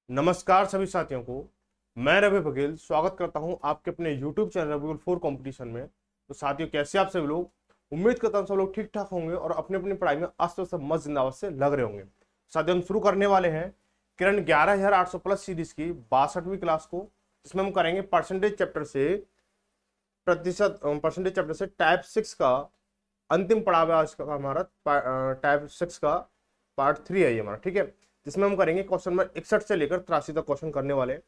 नमस्कार सभी साथियों को। मैं रवि बघेल स्वागत करता हूं आपके अपने YouTube चैनल रवि 4 कंपटीशन में। तो साथियों, कैसे आप सभी लोग? उम्मीद करता हूं सब लोग ठीक ठाक होंगे और अपनी अपनी पढ़ाई में अस्त व्यस्त मस्त जिंदाबाद से लग रहे होंगे। साथियों, हम शुरू करने वाले हैं किरण 11800 प्लस सीरीज की 62वीं क्लास को, जिसमें हम करेंगे परसेंटेज चैप्टर से टाइप 6 का अंतिम पड़ाव है आज का हमारा। टाइप 6 का पार्ट 3 है ये हमारा, ठीक है। जिसमें हम करेंगे क्वेश्चन नंबर 61 से लेकर 83 तक क्वेश्चन करने वाले हैं।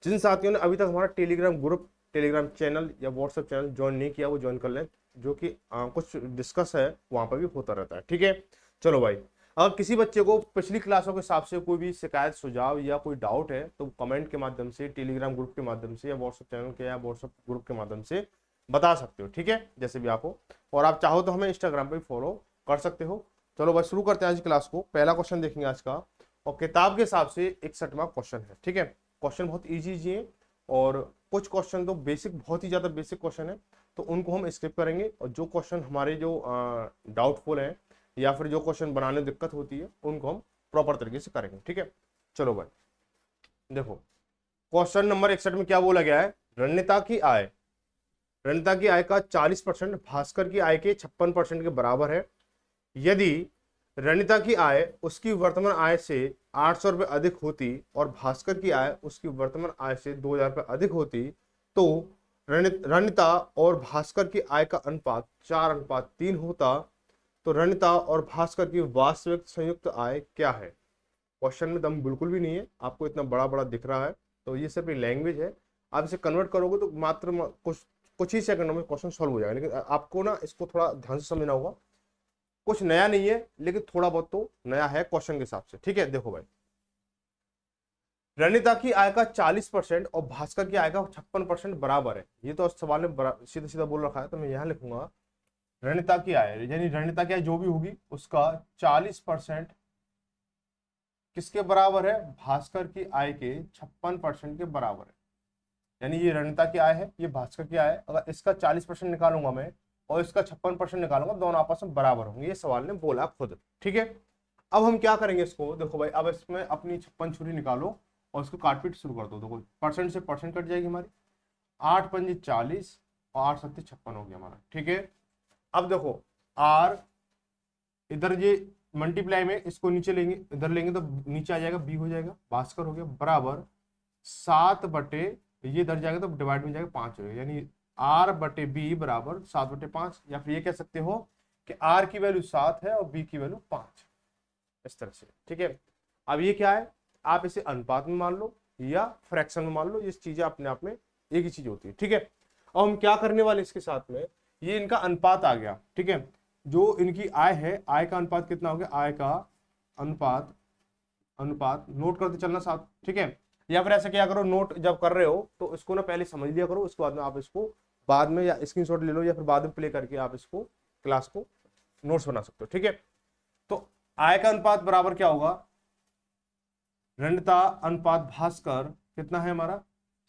जिन साथियों ने अभी तक हमारा टेलीग्राम ग्रुप, टेलीग्राम चैनल या व्हाट्सएप चैनल ज्वाइन नहीं किया वो ज्वाइन कर लें, जो कि कुछ डिस्कस है वहां पर भी होता रहता है, ठीक है। चलो भाई, अगर किसी बच्चे को पिछली क्लासों के हिसाब से कोई भी शिकायत सुझाव या कोई डाउट है तो कमेंट के माध्यम से, टेलीग्राम ग्रुप के माध्यम से या व्हाट्सएप चैनल के या व्हाट्सएप ग्रुप के माध्यम से बता सकते हो, ठीक है, जैसे भी आप हो। और आप चाहो तो हमें इंस्टाग्राम पे फॉलो कर सकते हो। चलो भाई, शुरू करते हैं आज की क्लास को। पहला क्वेश्चन देखेंगे आज का, और किताब के हिसाब से 61वां क्वेश्चन है, ठीक है। क्वेश्चन बहुत इजी जी है, और कुछ क्वेश्चन तो बेसिक, बहुत ही ज्यादा बेसिक क्वेश्चन है, तो उनको हम स्किप करेंगे। और जो क्वेश्चन हमारे जो डाउटफुल है या फिर जो क्वेश्चन बनाने में दिक्कत होती है उनको हम प्रॉपर तरीके से करेंगे, ठीक है। चलो भाई देखो, क्वेश्चन नंबर 61 में क्या बोला गया है? रणनीता की आय, रणनीता की आय का 40% भास्कर की आय के 56% के बराबर है। यदि रणनीता की आय उसकी वर्तमान आय से 800 रुपये अधिक होती और भास्कर की आय उसकी वर्तमान आय से 2000 रुपये अधिक होती, तो रणनीता और भास्कर की आय का अनुपात 4:3 होता। तो रणनीता और भास्कर की वास्तविक संयुक्त आय क्या है? क्वेश्चन में दम बिल्कुल भी नहीं है, आपको इतना बड़ा बड़ा दिख रहा है, तो ये सिर्फ लैंग्वेज है। आप इसे कन्वर्ट करोगे तो मात्र कुछ कुछ ही सेकंडों में क्वेश्चन सॉल्व हो जाएगा, लेकिन आपको ना इसको थोड़ा ध्यान से समझना होगा। कुछ नया नहीं है, लेकिन थोड़ा बहुत तो नया है क्वेश्चन के हिसाब से, ठीक है। देखो भाई, रणनीता की आय का 40% और भास्कर की आय का 56% बराबर है। ये तो सवाल में सीधा सीधा बोल रखा है, तो मैं यहां लिखूंगा रणनीता की आय, यानी रणनीता की आय जो भी होगी उसका 40% किसके बराबर है? भास्कर की आय के 56% के बराबर है। यानी ये रणनीता की आय है, ये भास्कर की आय है। अगर इसका 40% निकालूंगा मैं और इसका 56% निकालूंगा, दोनों आपस में बराबर होंगे, ये सवाल ने बोला खुद, ठीक है। अब हम क्या करेंगे इसको, देखो भाई, अब इसमें अपनी 56 छुरी निकालो और इसको काटपीट शुरू कर दो। देखो, परसेंट से परसेंट कट जाएगी हमारी, 8×5 = 40 और 8×7 = 56 हो गया हमारा, ठीक है। अब देखो, आर इधर ये मल्टीप्लाई में इसको नीचे लेंगे, इधर लेंगे तो नीचे आ जाएगा, बी हो जाएगा, भास्कर हो गया, बराबर 7/, ये इधर जाएगा तो डिवाइड में जाएगा 5 हो जाएगा, यानी R/B बराबर 7/5। या फिर ये कह सकते हो कि R की वैल्यू 7 है और B की वैल्यू 5, इस तरह से, ठीक है। अब ये क्या है, आप इसे अनुपात में मान लो या फ्रैक्शन में मान लो, ये चीजें अपने आप में एक ही चीज होती है, ठीक है। अब हम क्या करने वाले इसके साथ में, ये इनका अनुपात आ गया, ठीक है। जो इनकी आय है, आय का अनुपात कितना हो गया? आय का अनुपात, अनुपात नोट करते चलना साथ, ठीक है। या फिर ऐसा क्या करो, नोट जब कर रहे हो तो इसको ना पहले समझ लिया करो, उसके बाद में आप इसको बाद में या स्क्रीनशॉट ले लो या फिर बाद में प्ले करके आप इसको क्लास को नोट्स बना सकते हो, ठीक है। तो आय का अनुपात बराबर क्या होगा? रणनीता अनुपात भास्कर कितना है हमारा?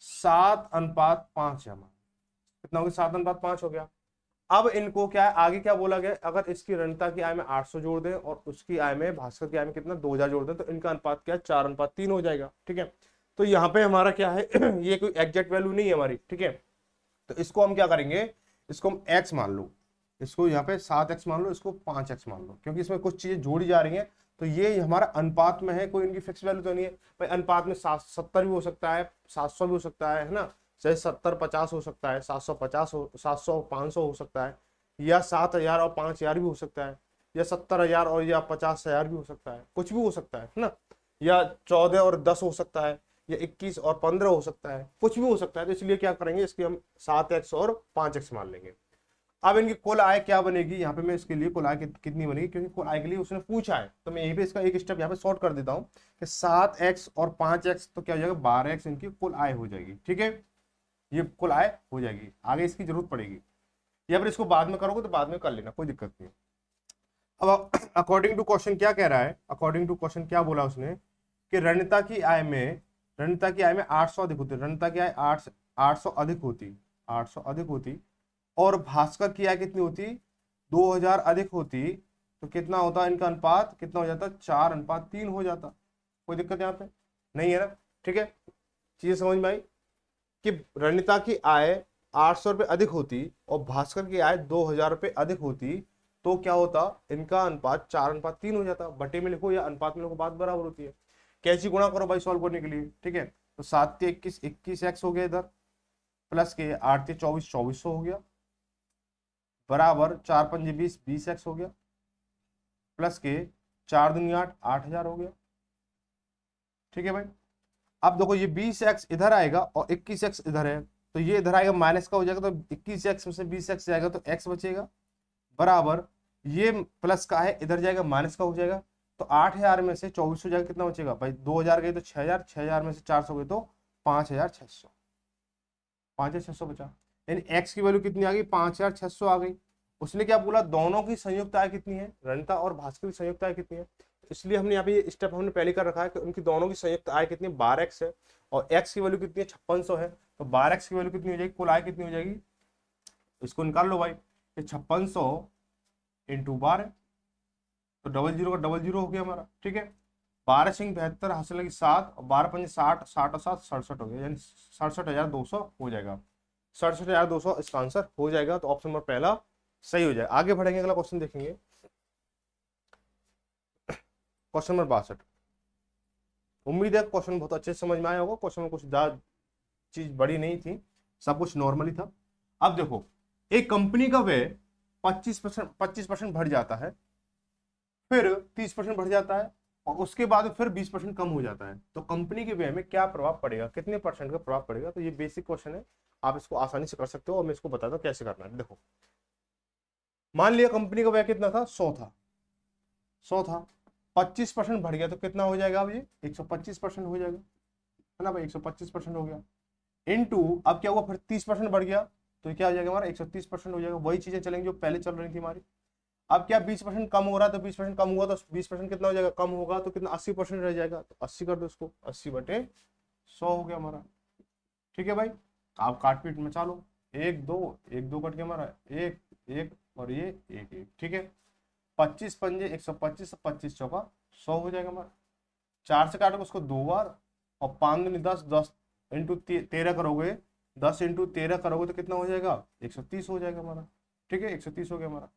7:5 है हमारा। कितना हो गया? 7:5 हो गया। अब इनको क्या है, आगे क्या बोला गया, अगर इसकी रणनीता की आय में 800 जोड़ दें और उसकी आय में, भास्कर की आय में कितना, 2000 जोड़ दें, तो इनका अनुपात क्या है? 4:3 हो जाएगा, ठीक है। तो यहाँ पे हमारा क्या है ये कोई एग्जैक्ट वैल्यू नहीं है हमारी, ठीक है। तो इसको हम क्या करेंगे, इसको हम x मान लो, इसको यहाँ पे 7x मान लो, इसको 5x मान लो, क्योंकि इसमें कुछ चीजें जोड़ी जा रही हैं। तो ये हमारा अनुपात में है, कोई इनकी फिक्स वैल्यू तो नहीं है भाई। अनुपात में 70 भी हो सकता है, 700 भी हो सकता है ना, चाहे 70-50 हो सकता है, 750 हो, 700-500 हो सकता है, या 7,000 और 5,000 भी हो सकता है, या 70,000 और या 50,000 भी हो सकता है, कुछ भी हो सकता है ना, या 14 और 10 हो सकता है, या 21 और 15 हो सकता है, कुछ भी हो सकता है। तो इसलिए क्या करेंगे, इसकी हम 7x और 5x मान लेंगे। अब इनकी कुल आय क्या बनेगी, यहाँ पे मैं इसके लिए कुल आय कितनी बनेगी, क्योंकि कुल आय के लिए उसने पूछा है, तो मैं यहीं पे इसका एक स्टेप यहाँ पे शॉर्ट कर देता हूँ कि 7x और 5x, तो क्या हो जाएगा? 12x इनकी कुल आय हो जाएगी, ठीक है। ये कुल आय हो जाएगी, आगे इसकी जरूरत पड़ेगी, या फिर इसको बाद में करोगे तो बाद में कर लेना, कोई दिक्कत नहीं। अब अकॉर्डिंग टू क्वेश्चन क्या कह रहा है, अकॉर्डिंग टू क्वेश्चन क्या बोला उसने कि रणनीता की आय में, रणनीता की आय में 800 अधिक होती, रणनीता की आय 800 अधिक होती, 800 अधिक होती, और भास्कर की आय कितनी होती? 2000 अधिक होती, तो कितना होता इनका अनुपात? कितना हो जाता? 4:3 हो जाता। कोई दिक्कत यहाँ पे नहीं है ना? ठीक है, चीजें समझ में आई कि रणिता की आय 800 रुपये अधिक होती और भास्कर की आय 2000 रुपये अधिक होती तो क्या होता, इनका अनुपात 4:3 हो जाता। बटे में लिखो या अनुपात में लिखो, बात बराबर होती है। कैसे गुणा करो भाई सॉल्व करने के लिए, ठीक है। तो 7 × 21 21 हो गया इधर, प्लस के 8 × 24 2400 हो गया, बराबर 4 × 5 = 20 20x हो गया, प्लस के 4 दूनी 8 8000 हो गया। ठीक है भाई, अब देखो ये 20x इधर आएगा और 21x इधर है, तो ये इधर आएगा माइनस का हो जाएगा, तो 21x में से 20x जाएगा तो x बचेगा, बराबर ये प्लस का है इधर जाएगा माइनस का हो जाएगा। तो 8000 में से 2400 जाएगा, कितना बचेगा भाई, 2000 गए तो 6000, 6000 में से 400 गए तो 5600, 5600 बचा। यानी x की वैल्यू कितनी आ गई, 5600 आ गई। उसने क्या बोला, दोनों की संयुक्त आय कितनी है, रणिता और भास्कर की संयुक्त आय कितनी है। इसलिए हमने यहाँ पे ये स्टेप हमने पहले कर रखा है कि उनकी दोनों की संयुक्त आय कितनी 12x है और x की वैल्यू कितनी है 5600 है। तो 12x की वैल्यू कितनी हो जाएगी, कुल आय कितनी हो जाएगी, इसको निकाल लो भाई। ये 5600 × 12, तो 00 का 00 हो गया हमारा। ठीक है, 12 सिंह 72 हासिल लगी 7 और 12 पंजे 60, 60 और 7 67 हो गया, यानी 67200 हो जाएगा। 67200 इसका आंसर हो जाएगा। तो ऑप्शन नंबर पहला सही हो जाएगा। आगे बढ़ेंगे, अगला क्वेश्चन देखेंगे, क्वेश्चन नंबर 62। उम्मीद है क्वेश्चन बहुत अच्छे से समझ में आया होगा। क्वेश्चन में कुछ ज्यादा चीज बड़ी नहीं थी, सब कुछ नॉर्मली था। अब देखो, एक कंपनी का व्यय 25% बढ़ जाता है, फिर 30% बढ़ जाता है और उसके बाद फिर 20% कम हो जाता है, तो कंपनी के व्यय में क्या प्रभाव पड़ेगा, कितने परसेंट का प्रभाव पड़ेगा। तो ये बेसिक क्वेश्चन है, आप इसको आसानी से कर सकते हो और मैं इसको बताता हूँ कैसे करना है। देखो, मान लिया कंपनी का व्यय कितना था, 100 था, 100 था, 25% बढ़ गया तो कितना हो जाएगा, अब ये 125% हो जाएगा, है ना भाई, 125% हो गया। इनटू अब क्या हुआ, फिर 30% बढ़ गया तो ये क्या हो जाएगा हमारा, 130% हो जाएगा। वही चीजें चलेंगी जो पहले चल रही थी हमारी। अब क्या 20% कम हो रहा है, तो 20% कम हुआ तो 20% कितना हो जाएगा, कम होगा तो कितना 80% रह जाएगा, तो 80 कर दो इसको, 80/100 हो गया हमारा। ठीक है भाई, आप काट पीट में चालो, 1 2 1 2 कट गया हमारा, 1 1 और ये 1 1। ठीक है, 25 पंजे 125, 25 चौका 100 हो जाएगा हमारा। 4 से काटोगे उसको 2 बार और 5 दूनी 10, 10 इंटू 13 करोगे, 10 इंटू 13 करोगे तो कितना हो जाएगा, 130 हो जाएगा हमारा। ठीक है, 130 हो गया हमारा।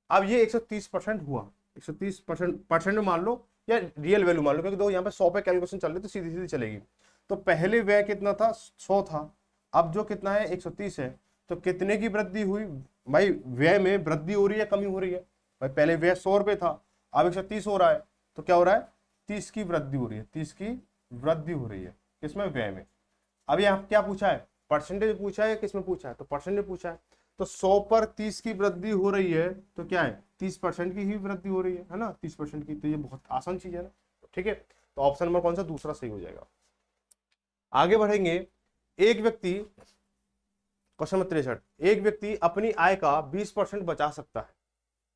अब ये 130% हुआ, 130% में मान लो या रियल वैल्यू मान लो, क्योंकि दो यहाँ पे 100 पे कैलकुलेशन चल रही तो सीधी सीधी चलेगी। तो पहले व्यय कितना था, 100 था, अब जो कितना है 130 है, तो कितने की वृद्धि हुई भाई, व्यय में वृद्धि हो रही है कमी हो रही है भाई। पहले व्यय 100 रुपये था, अब 130 हो रहा है, तो क्या हो रहा है, 30 की वृद्धि हो रही है, 30 की वृद्धि हो रही है किसमें, व्यय में। अब यहाँ क्या पूछा है, परसेंटेज पूछा है, किसमें पूछा है, तो परसेंटेज पूछा है। तो 100 पर 30 की वृद्धि हो रही है तो क्या है, 30% की ही वृद्धि हो रही है ना, 30% की। तो ये बहुत आसान चीज है ना। ठीक है, तो ऑप्शन नंबर कौन सा, दूसरा सही हो जाएगा। आगे बढ़ेंगे, एक व्यक्ति, क्वेश्चन नंबर 63, एक व्यक्ति अपनी आय का 20% बचा सकता है।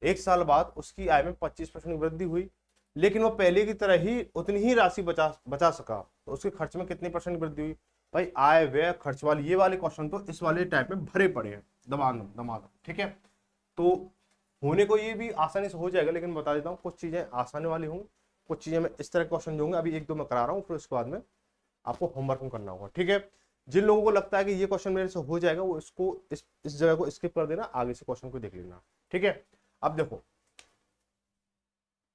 1 साल बाद उसकी आय में 25% की वृद्धि हुई, लेकिन वो पहले की तरह ही उतनी ही राशि बचा सका, तो उसके खर्च में कितने परसेंट की वृद्धि हुई। भाई आय व्यय खर्च वाले ये वाले क्वेश्चन तो इस वाले टाइप में भरे पड़े हैं, दमादम। ठीक है, तो होने को ये भी आसानी से हो जाएगा, लेकिन बता देता हूँ कुछ चीजें आसानी वाली होंगी, कुछ चीजें में इस तरह के क्वेश्चन जो होंगे, अभी 1 2 मैं करा रहा हूँ, फिर उसके बाद में आपको होमवर्क करना होगा। ठीक है, जिन लोगों को लगता है कि ये क्वेश्चन मेरे से हो जाएगा वो इसको इस जगह को स्किप कर देना, आगे से क्वेश्चन को देख लेना। ठीक है, अब देखो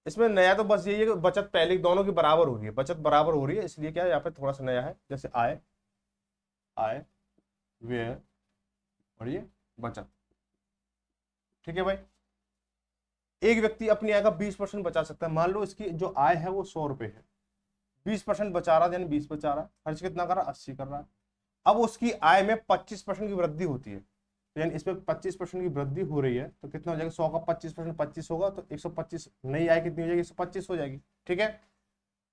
इसमें नया तो बस यही है कि बचत पहले दोनों की बराबर हो रही है, बचत बराबर हो रही है, इसलिए क्या यहाँ पे थोड़ा सा नया है, जैसे आय व्यय और ये बचत। ठीक है भाई, एक व्यक्ति अपनी आय का 20% बचा सकता है। मान लो इसकी जो आय है वो 100 रुपए है, 20% बचा रहा है, यानी 20 बचा रहा है, खर्च कितना कर रहा है, 80 कर रहा है। अब उसकी आय में 25% की वृद्धि होती है, तो यानी इसमें 25% की वृद्धि हो रही है, तो कितना हो जाएगा, 100 का 25% 25 होगा, तो 125, नई आय कितनी हो जाएगी, 125 हो जाएगी। ठीक है,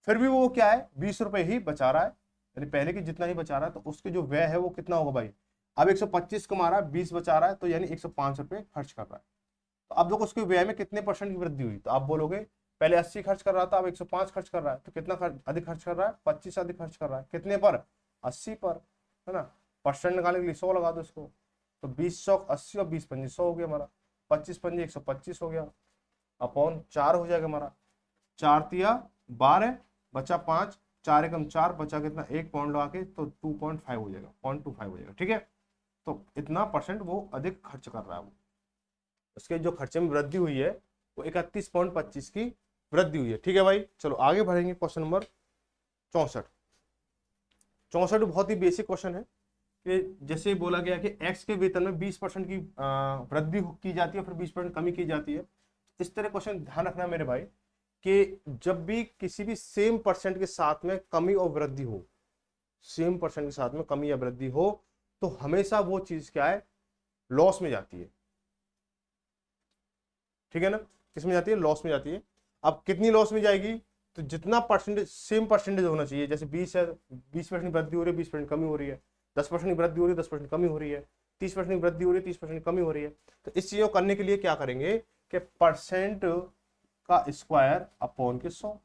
फिर भी वो क्या है, 20 रुपए ही बचा रहा है, यानी पहले की जितना ही बचा रहा है, तो उसके जो व्यय है वो कितना होगा भाई, अब 125 कमा रहा है, 20 बचा रहा है, तो यानी 105 रुपए खर्च कर रहा है। तो अब देखो उसके व्यय में कितने परसेंट की वृद्धि हुई, तो आप बोलोगे पहले 80 खर्च कर रहा था, अब 105 खर्च कर रहा है, तो कितना अधिक खर्च कर रहा है, 25 अधिक खर्च कर रहा है, कितने पर, 80 पर, है ना। परसेंट निकालने के लिए 100 लगा दो इसको, तो 20 100 80 और 20 पंजे 100 हो गया हमारा, 25 पंजे 125 हो गया, अपॉन 4 हो जाएगा हमारा, 4 तिया 12 बचा 5, 4 एकम 4 बचा कितना, 1 पॉइंट लगा के तो 2.5 हो जाएगा, 0.25 हो जाएगा, ठीक है। तो इतना परसेंट वो अधिक खर्च कर रहा है, वो उसके जो खर्चे में वृद्धि हुई है वो 31.25 की वृद्धि हुई है, ठीक है भाई। चलो आगे बढ़ेंगे, क्वेश्चन नंबर 64। 64 बहुत ही बेसिक क्वेश्चन है कि जैसे बोला गया कि एक्स के वेतन में 20% की वृद्धि की जाती है, फिर 20% कमी की जाती है। इस तरह क्वेश्चन ध्यान रखना मेरे भाई कि जब भी किसी भी सेम परसेंट के साथ में कमी और वृद्धि हो, सेम परसेंट के साथ में कमी या वृद्धि हो, तो हमेशा वो चीज क्या है, लॉस में जाती है, ठीक है ना। किस में जाती है, लॉस में जाती है। अब कितनी लॉस में जाएगी, तो जितना परसेंटेज सेम परसेंटेज होना चाहिए, जैसे 20 है, 20% वृद्धि हो रही है, 20% कमी हो रही है, 10% वृद्धि हो रही है, 10% कमी हो रही है, 30% वृद्धि हो रही है, 30% कमी हो रही है। तो इस चीज को करने के लिए क्या करेंगे कि परसेंट का स्क्वायर अपॉन के 100,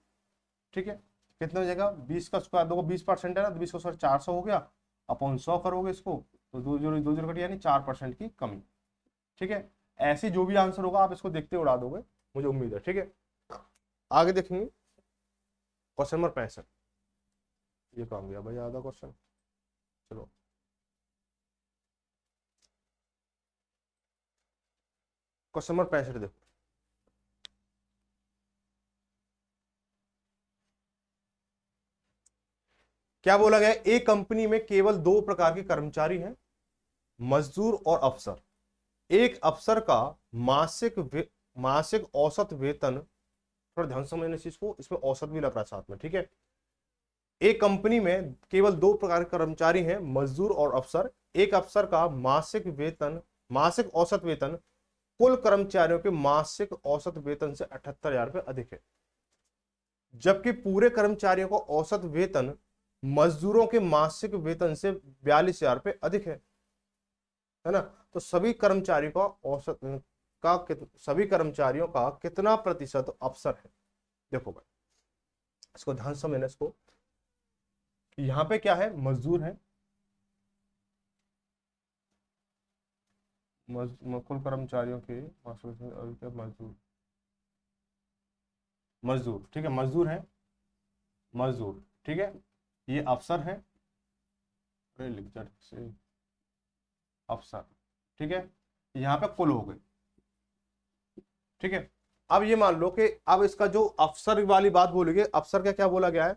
ठीक है। कितना हो जाएगा, 20 का स्क्वायर, देखो 20% है ना, तो 20 का स्क्वायर 400 हो गया, अपॉन 100 करोगे इसको तो 2 जीरो कट, यानी 4% की कमी, ठीक है। ऐसे जो भी आंसर होगा आप इसको देखते उड़ा दोगे, मुझे उम्मीद है, ठीक है। आगे देखेंगे क्वेश्चन नंबर 65। ये काम गया भाई आधा क्वेश्चन, चलो क्वेश्चन नंबर 65 देखो। क्या बोला गया, एक कंपनी में केवल 2 प्रकार के कर्मचारी हैं, मजदूर और अफसर। एक अफसर का मासिक औसत वेतन, थोड़ा ध्यान समझने इस चीज को, इसमें औसत भी लग रहा है साथ में, ठीक है। एक कंपनी में केवल 2 प्रकार के कर्मचारी हैं, मजदूर और अफसर। एक अफसर का मासिक औसत वेतन कुल कर्मचारियों के मासिक औसत वेतन से 78,000 रुपये अधिक है, जबकि पूरे कर्मचारियों का औसत वेतन मजदूरों के मासिक वेतन से 42,000 रुपये अधिक है ना। तो सभी कर्मचारियों का कितना प्रतिशत अफसर है। देखो भाई इसको ध्यान से समझना, इसको यहां पे क्या है, मजदूर है, कुल कर्मचारियों के मजदूर, मजदूर, ठीक है, मजदूर है, मजदूर, ठीक है। ये अफसर है, अरे लिख जा से अफसर, ठीक है। यहाँ पे कुल हो गए, ठीक है। अब ये मान लो कि अब इसका जो अफसर वाली बात बोलोगे, अफसर का क्या बोला गया है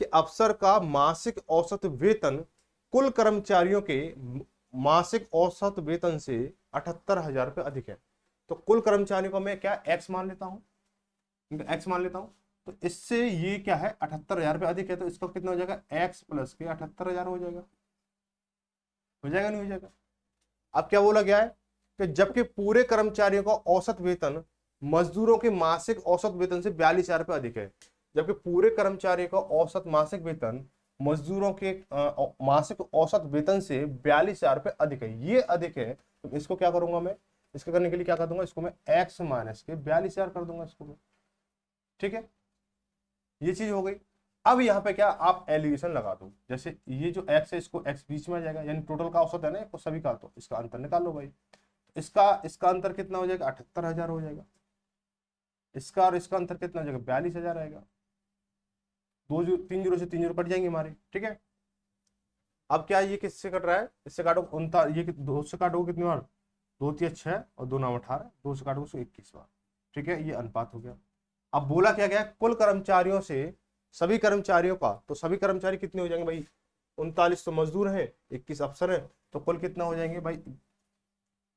कि अफसर का मासिक औसत वेतन कुल कर्मचारियों के मासिक औसत वेतन से 78,000 रुपये अधिक है। तो कुल कर्मचारियों को मैं क्या एक्स मान लेता हूं, एक्स मान लेता हूं। तो इससे ये क्या है, 78,000 रुपये अधिक है, तो इसका कितना हो जाएगा, एक्स प्लस के 78,000 हो जाएगा, हो जाएगा नहीं हो जाएगा। अब क्या बोला गया है कि जबकि पूरे कर्मचारियों का औसत वेतन मजदूरों के मासिक औसत वेतन से 42,000 रुपये अधिक है, जबकि पूरे कर्मचारियों का औसत मासिक वेतन मजदूरों के मासिक औसत वेतन से 42,000 रुपये अधिक है, ये अधिक है। तो इसको क्या करूंगा मैं, इसके करने के लिए क्या कर दूंगा, इसको मैं एक्स माइनस के 42,000 कर दूंगा इसको मैं, ठीक है। ये चीज हो गई। अब यहाँ पे क्या, आप एलिगेशन लगा दो, जैसे ये जो एक्स है इसको एक्स बीच में आ जाएगा, यानी टोटल का औसत है ना इसको सभी का, तो इसका अंतर निकाल लो भाई। इसका अंतर कितना हो जाएगा, 78,000 हो जाएगा। इसका और इसका अंतर कितना हो जाएगा, 42,000 आएगा। 3 जीरो से 3 जीरो कट जाएंगे हमारे, ठीक है। अब क्या ये किससे कट रहा है, इससे काटो 39, ये 2 से काटोगे कितनी बार, 2 3 6 और 2 9 18, 2 से काटोगे 21 बार, ठीक है। ये अनुपात हो गया। अब बोला क्या गया, कुल कर्मचारियों से सभी कर्मचारियों का, तो सभी कर्मचारी कितने हो जाएंगे भाई, 39 तो मजदूर है, 21 अफसर है, तो कुल कितना हो जाएंगे भाई,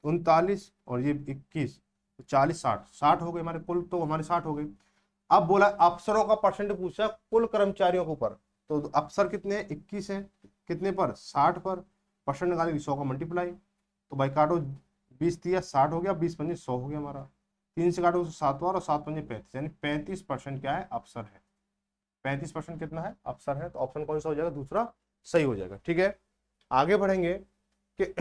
39 और ये 21, तो 40 60 हो गए हमारे कुल, तो हमारे 60 हो गए। अब बोला अफसरों का परसेंट पूछा कुल कर्मचारियों के ऊपर, तो अफसर कितने हैं, 21 है, कितने पर, 60 पर, परसेंट निकालेंगे 100 का मल्टीप्लाई, तो भाई काटो 20 दिया 60 हो गया, 20 पंजे 100 हो गया हमारा, 3 से काटो 7 बार और 7 पंजे 35, यानी 35% क्या है, अफसर है। 35% कितना है, अफसर है। तो ऑप्शन कौन सा हो जाएगा, दूसरा सही हो जाएगा, ठीक है। आगे बढ़ेंगे कि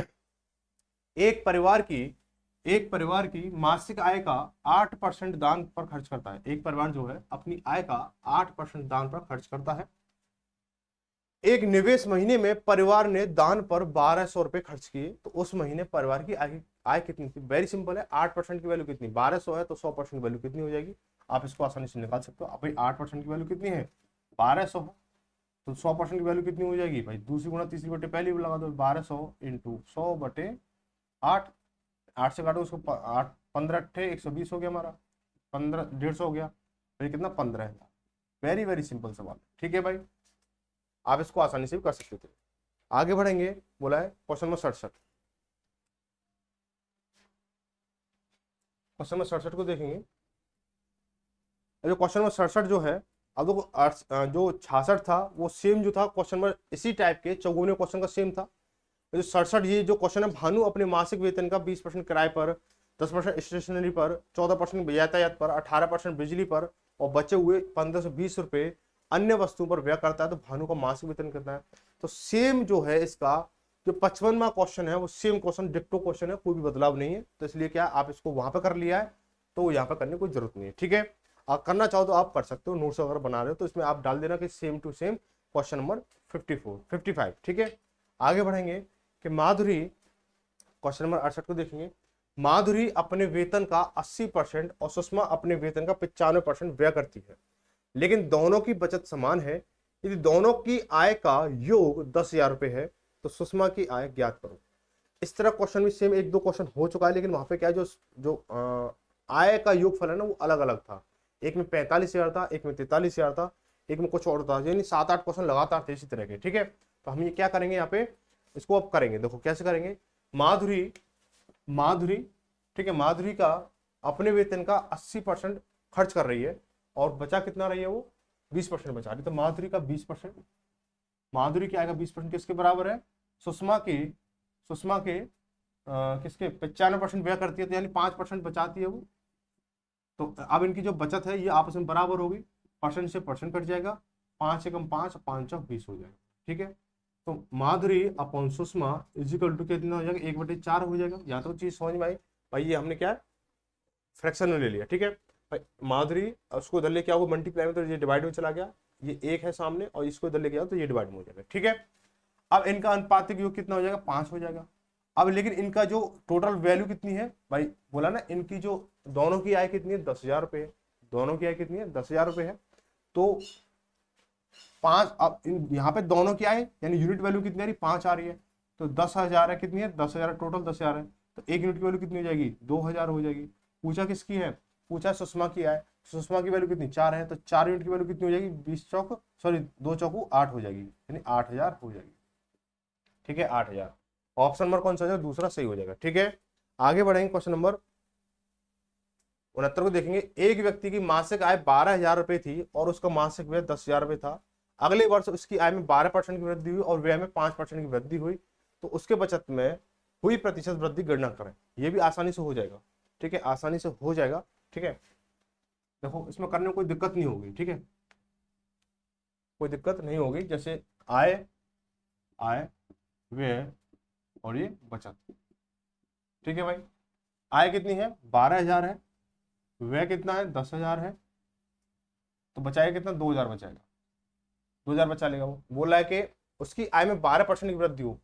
एक परिवार की मासिक आय का 8% दान पर खर्च करता है। एक परिवार जो है अपनी आय का 8% दान पर खर्च करता है। एक निवेश महीने में परिवार ने दान पर 1,200 रुपए खर्च किए, तो उस महीने परिवार की आय कितनी थी। वेरी सिंपल है, 8% की वैल्यू कितनी, 1,200 है, तो 100% की वैल्यू कितनी हो जाएगी, आप इसको आसानी से निकाल सकते हो। अब भाई 8% की वैल्यू कितनी है, 1,200 है, तो 100% की वैल्यू कितनी हो जाएगी भाई, दूसरी गुणा तीसरी बटे पहली भी लगा दो, 1200 इंटू 100/8, 8 से काटो उसको, 8 15 अट्ठे 120 हो गया हमारा, 15 150 हो गया, तो ये कितना 15,000। वेरी वेरी सिंपल सवाल, ठीक है भाई, आप इसको आसानी से भी कर सकते थे। आगे बढ़ेंगे, बोला है क्वेश्चन नंबर 67। क्वेश्चन नंबर 67 को देखेंगे। जो क्वेश्चन नंबर 67 जो है, अब देखो जो 66 था वो सेम जो था क्वेश्चन नंबर इसी टाइप के चौगुने क्वेश्चन का सेम था। जो 67 ये जो क्वेश्चन है, भानु अपने मासिक वेतन का 20% किराए पर, 10% स्टेशनरी पर, 14% यातायात पर, 18% बिजली पर और बचे हुए 15 से 20 रुपए अन्य वस्तुओं पर व्यय करता है, तो भानु का मासिक वेतन कितना है। तो सेम जो है इसका जो 55वां क्वेश्चन है वो सेम क्वेश्चन डिक्टो क्वेश्चन है, कोई भी बदलाव नहीं है। तो इसलिए क्या आप इसको वहां पर कर लिया है, तो यहाँ पर करने की कोई जरूरत नहीं है, ठीक है। आप करना चाहो तो आप कर सकते हो, नोट्स अगर बना रहे हो तो इसमें आप डाल देना कि same to same question number 55, ठीक है। आगे बढ़ेंगे कि माधुरी, क्वेश्चन नंबर 68 को देखेंगे। माधुरी अपने वेतन का 80% और सुषमा अपने वेतन का 95% व्यय करती है, लेकिन दोनों की बचत समान है। यदि दोनों की आय का योग 10,000 रुपए है तो सुषमा की आय ज्ञात करो। इस तरह क्वेश्चन भी सेम एक दो क्वेश्चन हो चुका है, लेकिन वहां पे क्या जो जो आय का योगफल है ना वो अलग अलग था। एक में 45,000 था, एक में 43,000 था, एक में कुछ और था, यानी 7-8 क्वेश्चन लगातार थे इसी तरह के, ठीक है। तो हम ये क्या करेंगे यहाँ पे, इसको अब करेंगे, देखो कैसे करेंगे। माधुरी माधुरी ठीक है, माधुरी का अपने वेतन का 80% खर्च कर रही है और बचा कितना रही है, वो 20% बचा रही है। तो माधुरी का 20%, माधुरी की आय का 20% किसके बराबर है, सुषमा के किसके 95% व्यय करती है, तो यानी 5% बचाती है वो। तो अब इनकी जो बचत है ये आपस में बराबर होगी, परसेंट से परसेंट कट जाएगा, 5 से कम 5, 5 चौक 20 हो जाएगा, ठीक है। तो माधुरी अपॉन सुषमा इजिकल टू कितना हो जाएगा, 1/4 हो जाएगा। यहाँ तो चीज समझ में आई भाई, ये हमने क्या फ्रैक्शन में ले लिया, ठीक है भाई। माधुरी उसको इधर लेके आओ मल्टीप्लाई में, तो ये डिवाइड में चला गया, ये 1 है सामने, और इसको इधर लेके आओ तो ये डिवाइड में हो जाएगा, ठीक है। अब इनका अनुपातिक योग कितना हो जाएगा, 5 हो जाएगा। अब लेकिन इनका जो टोटल वैल्यू कितनी है भाई, बोला ना इनकी जो दोनों की आय कितनी है, 10,000 रुपए है। दोनों की आय कितनी है, 10,000 रुपए है। तो 5, अब यहाँ पे दोनों की आय यानी यूनिट वैल्यू कितनी आ रही, 5 आ रही है। तो 10,000 है, कितनी है 10,000, टोटल 10,000 है, तो एक यूनिट की वैल्यू कितनी हो जाएगी, 2,000 हो जाएगी। पूछा किसकी है, पूछा सुषमा की आय, सुषमा की वैल्यू कितनी 4 है, तो 4 यूनिट की वैल्यू कितनी हो जाएगी, 20 चौक सॉरी 2 चौकू 8 हो जाएगी, यानी 8,000 हो जाएगी, ठीक है 8,000। ऑप्शन नंबर कौन सा हो जाएगा, दूसरा सही हो जाएगा, ठीक है। आगे बढ़ेंगे, क्वेश्चन नंबर 69 को देखेंगे। एक व्यक्ति की मासिक आय 12,000 रुपए थी और उसका मासिक व्यय 10,000 रुपए था। अगले वर्ष उसकी आय में 12% की वृद्धि हुई और व्यय में 5% की वृद्धि हुई, तो उसके बचत में हुई प्रतिशत वृद्धि गणना करें। यह भी आसानी से हो जाएगा, ठीक है, आसानी से हो जाएगा, ठीक है। देखो इसमें करने में कोई दिक्कत नहीं होगी, ठीक है, कोई दिक्कत नहीं होगी। जैसे आय आय व्यय और ये बचत, ठीक है भाई। आय कितनी है, 12,000 है, व्यय कितना है, 10,000 है, तो बचाएगा कितना, 2,000 बचाएगा, 2,000 बचा लेगा। वो बोल रहा है कि उसकी आय में 12% की वृद्धि हो।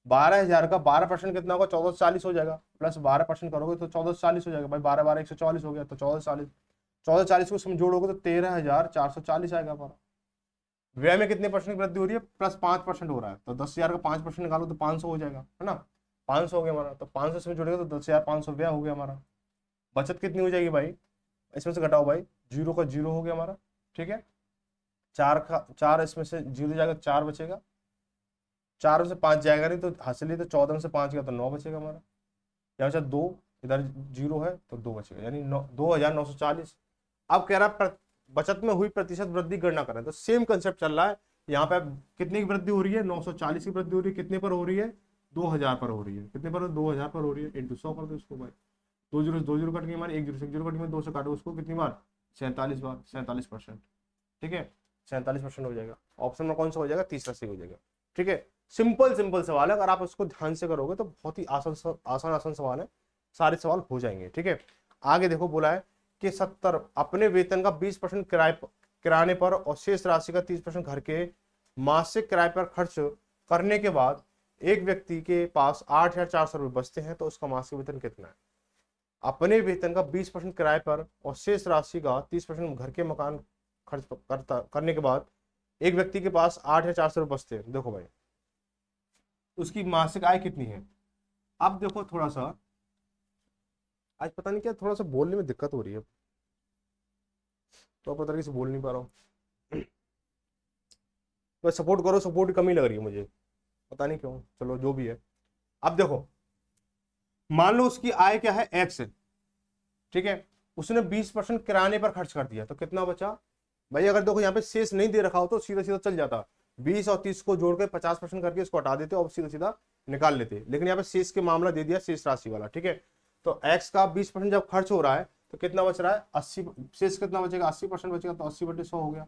12,000 का 12% कितना होगा, 1440 हो जाएगा, प्लस 12% करोगे तो 1440 हो जाएगा भाई, 12 12 144 हो गया, तो 1440, 1440 को इसमें जोड़ोगे तो 13,440 आएगा हमारा। व्यय में कितने परसेंट की वृद्धि हो रही है, प्लस 5% हो रहा है, तो 10,000 का 5% निकालो तो 500 हो जाएगा, है ना, 500 हो गया हमारा। तो 500 इसमें जोड़ेगा तो 10,500 व्यय हो गया हमारा। बचत कितनी हो जाएगी भाई, इसमें से घटाओ भाई, 0 का 0 हो गया हमारा, ठीक है। 4 इसमें से 0 जाएगा, 4 बचेगा, 4 में से 5 जाएगा नहीं तो हासिल ही, तो 14 में से 5 गया तो 9 बचेगा हमारा। यहाँ बचा 2, इधर 0 है तो 2 बचेगा, यानी 2,940। अब कह रहा है बचत में हुई प्रतिशत वृद्धि गणना करें, तो सेम कंसेप्ट चल रहा है यहाँ पे। कितने की वृद्धि हो रही है, 940 की वृद्धि हो रही है, कितने पर हो रही है, 2,000 पर हो रही है, कितने पर, 2,000 पर हो रही है, इंटू 100 कर दो इसको भाई। 2 जीरो कट गई हमारी, 1 जीरो से 1 जीरो कट गई, 2 से काटो उसको, कितनी बार, 47 बार, 47%, ठीक है, 47% हो जाएगा। ऑप्शन में कौन सा हो जाएगा, तीसरा सही हो जाएगा, ठीक है। सिंपल सिंपल सवाल है, अगर आप उसको ध्यान से करोगे तो बहुत ही आसान आसान सवाल है, सारे सवाल हो जाएंगे, ठीक है। आगे देखो, बोला है कि 70 अपने वेतन का 20% किराने पर और शेष राशि का 30% घर के मासिक किराए पर खर्च करने के बाद एक व्यक्ति के पास 8,400 रुपये बचते हैं, तो उसका मासिक वेतन कितना है। अपने वेतन का 20% किराए पर और शेष राशि का 30% घर के मकान खर्च करने के बाद एक व्यक्ति के पास 8,400 बचते हैं, देखो भाई उसकी मासिक आय कितनी है। अब देखो थोड़ा सा, आज पता नहीं क्या थोड़ा सा बोलने में दिक्कत हो रही है, तो पता नहीं से बोल नहीं पा रहा हूँ। तो सपोर्ट करो, सपोर्ट की कमी लग रही है मुझे, पता नहीं क्यों, चलो जो भी है। अब देखो मान लो उसकी आय क्या है, एक्स, ठीक है, उसने 20% किराने पर खर्च कर दिया, तो कितना बचा भाई। अगर देखो यहाँ पे शेष नहीं दे रखा हो तो सीधा सीधा चल जाता, 20 और 30 को जोड़ के 50% करके इसको हटा देते और सीधा सीधा निकाल लेते, लेकिन यहाँ पे शेष के मामला दे दिया, शेष राशि वाला, ठीक है। तो एक्स का 20% जब खर्च हो रहा है तो कितना बच रहा है, 80, शेष कितना बचेगा, 80% बचेगा, तो 80/100 हो गया।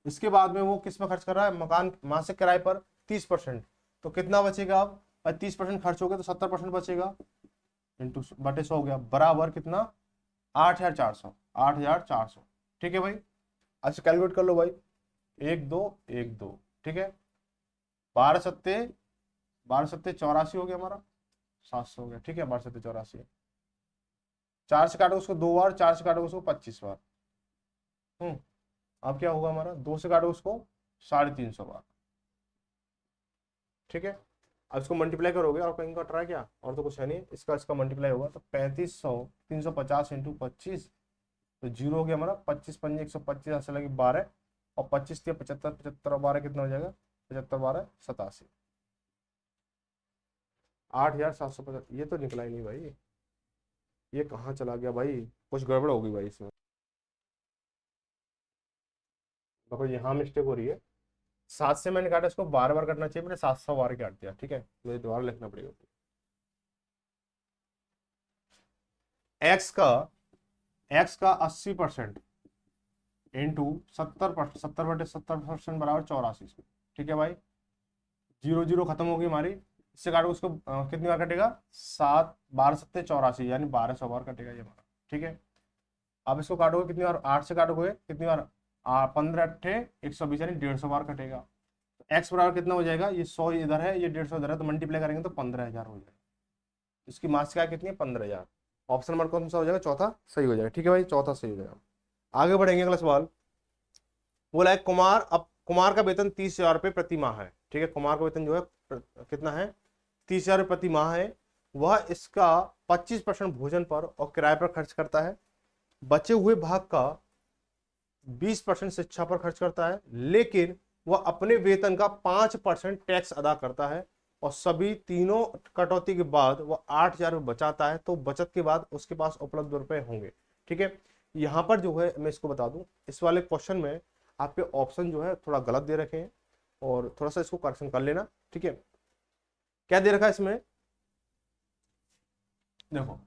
इसके बाद में वो किस में खर्च कर रहा है, मकान मासिक किराए पर 30%, तो कितना बचेगा, अब 30% खर्च हो गया तो 70% बचेगा, इंटू बटे 100 हो गया, बराबर कितना, 8,400, 8,400, ठीक है भाई। अच्छा कैलकुलेट कर लो भाई, 1 2 1 2, ठीक है, 12 सत्ते 84 हो गया हमारा, 700 हो गया, ठीक है, 12 सत्ते 84, 4 से काटो उसको 2 बार, 4 से काटो उसको 25 बार, अब क्या होगा हमारा, 2 से काटो उसको 350 बार, ठीक है। अब इसको मल्टीप्लाई करोगे और कहीं कट रहा है क्या, और तो कुछ है नहीं, इसका मल्टीप्लाई होगा तो 3500 350 इंटू 25, तो जीरो हो गया हमारा, 25 पंजे 125, ऐसे लगी 12, और 25 दिया 75, 75 और 12 कितना हो जाएगा, 75 12 87, 8,750। ये तो निकला ही नहीं भाई, ये कहाँ चला गया भाई, कुछ गड़बड़ होगी भाई इसमें, देखो यहाँ मिस्टेक हो रही है, 7 से मैंने काटा, इसको 12 बार काटना चाहिए, मैंने 700 बार काट दिया, ठीक है, मुझे दोबारा लिखना पड़ेगा। एक्स का 80% इंटू 70%, 70/70% बराबर 84, ठीक है भाई, 0 0 खत्म होगी हमारी, इससे काटो उसको कितनी बार कटेगा, 7 12 सत्ते 84, यानी 1200 बार कटेगा ये हमारा, ठीक है। अब इसको काटोगे कितनी बार, 8 से काटोगे कितनी बार, 15 अट्ठे 120, यानी 150 बार कटेगा। एक्स बराबर कितना हो जाएगा, ये 100 इधर है, ये 150 इधर है, तो मल्टीप्लाई करेंगे तो 15,000 हो जाएगा। इसकी मासिक आय कितनी है, 15,000। ऑप्शन नंबर कौन सा हो जाएगा, चौथा सही हो जाएगा, ठीक है भाई, चौथा सही हो जाएगा। आगे बढ़ेंगे, अगला सवाल बोला है कुमार का वेतन 30,000 रुपये प्रति माह है, ठीक है, कुमार का वेतन जो है कितना है, 30,000 रुपये प्रति माह है। वह इसका 25% भोजन पर और किराए पर खर्च करता है, बचे हुए भाग का 20% शिक्षा पर खर्च करता है, लेकिन वह अपने वेतन का 5% टैक्स अदा करता है, और सभी तीनों कटौती के बाद वह 8,000 रुपये बचाता है, तो बचत के बाद उसके पास उपलब्ध रुपए होंगे, ठीक है। यहाँ पर जो है मैं इसको बता दूं, इस वाले क्वेश्चन में आपके ऑप्शन जो है थोड़ा गलत दे रखे हैं, और थोड़ा सा इसको करेक्शन कर लेना, ठीक है। क्या दे रखा है इसमें, देखो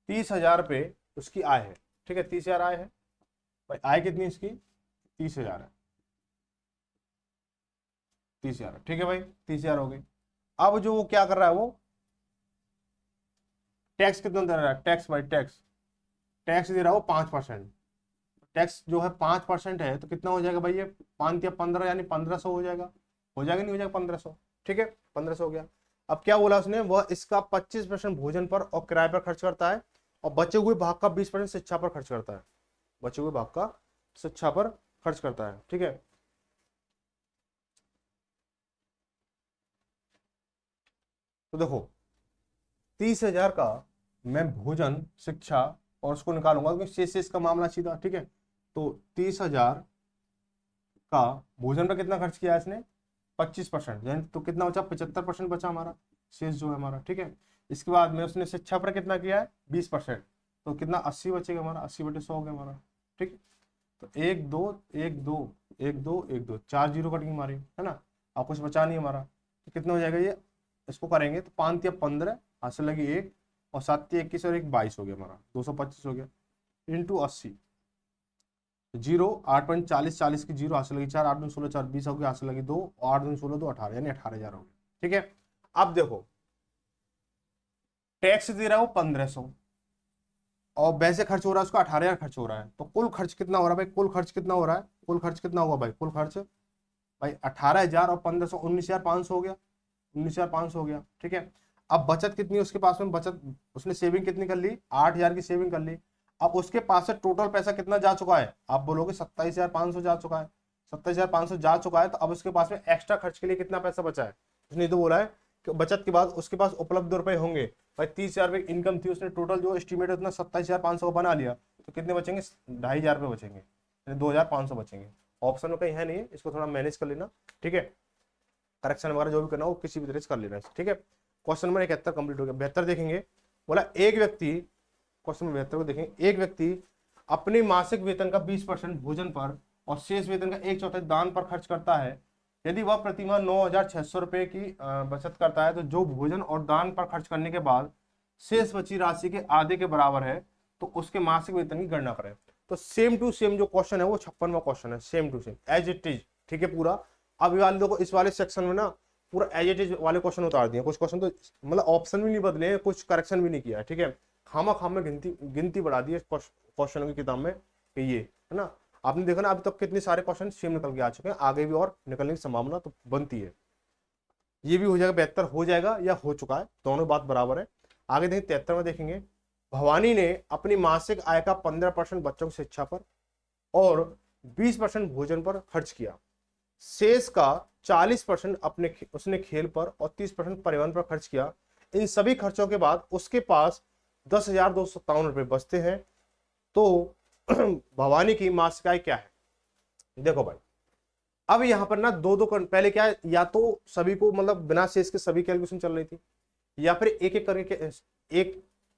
30,000 रुपये उसकी आय है, ठीक है, 30,000 आय है भाई, आय कितनी इसकी, 30,000 है, 30,000, ठीक है भाई, 30,000 हो गई। अब जो वो क्या कर रहा है, वो टैक्स कितना दे रहा है, टैक्स भाई टैक्स दे रहा है वो 5%, टैक्स जो है 5% है, तो कितना हो जाएगा भाई, ये 5 या 15, यानी 1500 हो जाएगा, नहीं हो जाएगा 1500, ठीक है, 1500 हो गया। अब क्या बोला उसने, वह इसका 25% भोजन पर और किराए पर खर्च करता है, और बचे हुए भाग का 20% शिक्षा पर खर्च करता है, बचे हुए भाग का शिक्षा पर खर्च करता है, ठीक है। तो देखो 30,000 का मैं भोजन शिक्षा और उसको निकालूंगा, क्योंकि शेष का मामला सीधा, ठीक है। तो 30,000 का भोजन पर कितना खर्च किया है इसने, 25%, यानी तो कितना बचा, 75% बचा हमारा शेष जो है हमारा, ठीक है। इसके बाद में उसने शिक्षा पर कितना किया है, 20%, तो कितना 80 बचेगा हमारा, 80/100 हो गया हमारा, ठीक। तो 1 2 1 2 1 2 1 2, 4 जीरो कटेंगे हमारे, है ना, अब कुछ बचा नहीं हमारा, तो कितना हो जाएगा ये, इसको करेंगे तो 5 या 15, हासिल लगी 1, और 7 या 21 और 1 22 हो गया हमारा, 225 हो गया, इंटू 80, जीरो 8 पॉइंट 40, 40 की जीरो, हासिल लगी 4, 8 दूनी 16 4 20 हो गया, हासिल लगी 2, 8 दूनी 16 2 18, यानी 18,000 हो गया, ठीक है। अब देखो टैक्स दे रहा है वो 1500, और वैसे खर्च हो रहा है उसका 18,000 खर्च हो रहा है, तो कुल खर्च कितना हो रहा है भाई, कुल खर्च कितना हो रहा है, कुल खर्च कितना हुआ भाई, कुल खर्च भाई 18,000 और 1500, 19,500 हो गया, 19,500 हो गया, ठीक है। अब बचत कितनी है उसके पास में, बचत उसने सेविंग कितनी कर ली, 8,000 की सेविंग कर ली। अब उसके पास से टोटल पैसा कितना जा चुका है, आप बोलोगे 27,500 जा चुका है, 27,500 जा चुका है, तो अब उसके पास में एक्स्ट्रा खर्च के लिए कितना पैसा बचा है? उसने तो बोला है कि बचत के बाद उसके पास उपलब्ध रुपए होंगे। भाई 30,000 रुपये इनकम थी, उसने टोटल जो एस्टिमेट उतना 27,500 का बना लिया, तो कितने बचेंगे? 2,500 रुपये बचेंगे, 2,500 बचेंगे। ऑप्शन में कहीं है नहीं है, इसको थोड़ा मैनेज कर लेना, ठीक है। करेक्शन वगैरह जो भी करना हो किसी भी तरह से कर लेना, ठीक है। क्वेश्चन नंबर 71 कंप्लीट हो गया। 72 देखेंगे, बोला एक व्यक्ति, क्वेश्चन नंबर 72 को देखेंगे, एक व्यक्ति अपने मासिक वेतन का 20% भोजन पर और शेष वेतन का 1/4 दान पर खर्च करता है। यदि वह प्रतिमाह 9,600 रुपए की बचत करता है, तो जो भोजन और दान पर खर्च करने के बाद शेष बची राशि के आधे के बराबर है, तो उसके मासिक वेतन की गणना करें। तो सेम टू सेम जो क्वेश्चन है वो 56वां क्वेश्चन है, same to same as it is, ठीक है पूरा। अब ये वाले देखो, इस वाले सेक्शन में ना पूरा एज इट इज वाले क्वेश्चन उतार दिए। कुछ क्वेश्चन तो मतलब ऑप्शन भी नहीं बदले, कुछ करेक्शन भी नहीं किया, ठीक है। खामा खाम में गिनती बढ़ा दी है क्वेश्चनों की किताब में कि ये है ना। आपने देखा ना अभी तक कितने सारे क्वेश्चन सेम निकल के आ चुके हैं, आगे भी और निकलने की संभावना तो बनती है। ये भी हो जाएगा, 72 हो जाएगा या हो चुका है, दोनों बात बराबर है। आगे देखें 73 में देखेंगे, भवानी ने अपनी मासिक आय का 15% बच्चों की शिक्षा पर और 20% भोजन पर खर्च किया। शेष का 40% उसने खेल पर और 30% परिवहन पर खर्च किया। इन सभी खर्चों के बाद उसके पास 10,257 रुपए बचते हैं। तो भवानी की मासिक आय क्या है? देखो भाई, अब यहां पर ना दो पहले क्या है, या तो सभी को मतलब बिना शेष के सभी कैलकुलेशन चल रही थी, या फिर एक एक करके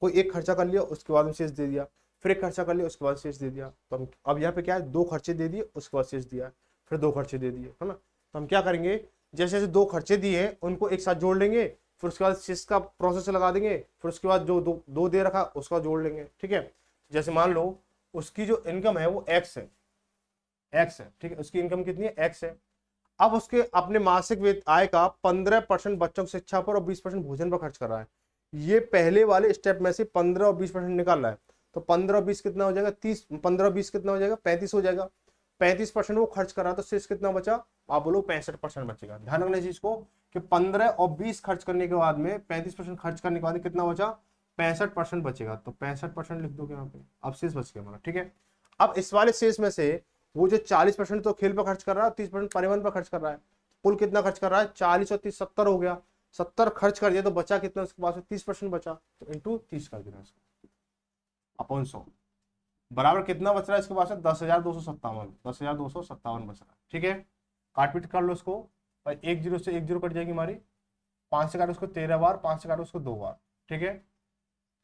कोई एक खर्चा कर लिया उसके बाद में शेष दे दिया, फिर एक खर्चा कर लिया उसके बाद शेष दे दिया। तो हम अब यहाँ पे क्या है, 2 खर्चे दे दिए उसके बाद शेष दिया, फिर 2 खर्चे दे दिए, है ना। तो हम क्या करेंगे, जैसे जैसे 2 खर्चे दिए उनको एक साथ जोड़ लेंगे, फिर उसके बाद शेष का प्रोसेस लगा देंगे, फिर उसके बाद जो दो दे रखा उसका जोड़ लेंगे, ठीक है। जैसे मान लो उसकी जो इनकम है वो एक्स है, ठीक है, उसकी इनकम कितनी है, एक्स है। अब उसके अपने मासिक आय का 15% बच्चों की शिक्षा पर और 20% भोजन पर खर्च कर रहा है। ये पहले वाले स्टेप में से 15 और 20% निकाल रहा है, तो 15 और 20 कितना हो जाएगा, 30, 15 और 20 कितना हो जाएगा, 35 हो जाएगा। 35% वो खर्च कर रहा है, तो शेष कितना बचा, आप बोलो 65% बचेगा। ध्यान रखना इस चीज को कि 15 और 20 खर्च करने के बाद में 35% खर्च करने के बाद कितना बचा, 65% बचेगा। तो 65% लिख दोगे यहाँ पे, अब शेष बच गया हमारा, ठीक है। अब इस वाले शेष में से वो जो 40% तो खेल पर खर्च कर रहा है, 30% परिवहन पर खर्च कर रहा है, कुल कितना खर्च कर रहा है, 40 और 30 70 हो गया। 70 खर्च कर दिया तो बचा कितना उसके पास, 30% बचा, तो इंटू 30 कर देना इसको अपॉन 100, बराबर कितना बच रहा है इसके पास, 10,257 बच रहा है, ठीक है। काटपीट कर लो इसको भाई, 1 0 से 1 0 कट जाएगी हमारी, 5 से काटो उसको 13 बार, 5 से काटो उसको 2 बार, ठीक है।